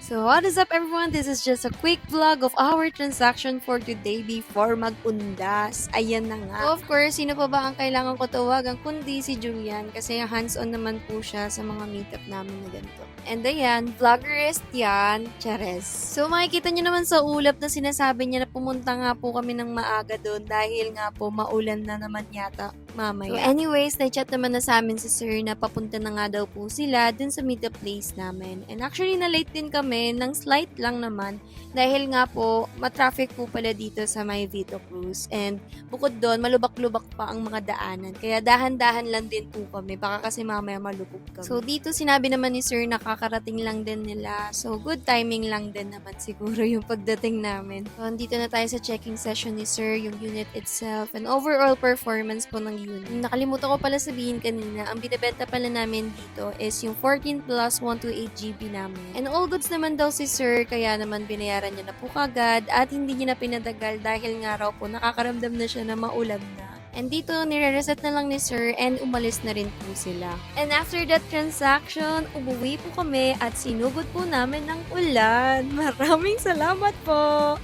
So what is up everyone? This is just a quick vlog of our transaction for today before mag-undas. Ayan na nga. So of course, sino pa ba ang kailangan ko tawagan kundi si Julian kasi hands-on naman po siya sa mga meetup namin na ganito. And ayan, vloggerist yan, Chares. So makikita nyo naman sa ulap na sinasabi niya na pumunta nga po kami ng maaga doon dahil nga po maulan na naman yata mamaya. So anyways, na-chat naman na sa amin si sir na papunta na nga daw po sila dun sa meetup place namin. And actually na-late din kami ng slight lang naman dahil nga po matraffic po pala dito sa may Vito Cruz. And bukod doon, malubak-lubak pa ang mga daanan. Kaya dahan-dahan lang din po kami. Baka kasi mamaya malubog kami. So dito sinabi naman ni sir na kakarating lang din nila. So good timing lang din naman siguro yung pagdating namin. So andito na tayo sa checking session ni sir, yung unit itself, and overall performance po ng unit. Nakalimutan ko pala sabihin kanina, ang binibenta pala namin dito is yung 14 plus 128GB namin. And all goods naman daw si sir, kaya naman binayaran niya na po kagad at hindi niya na pinadagal dahil nga raw po nakakaramdam na siya na maulan na. And dito, nire-reset na lang ni sir and umalis na rin po sila. And after that transaction, umuwi po kami at sinugod po namin ng ulan. Maraming salamat po!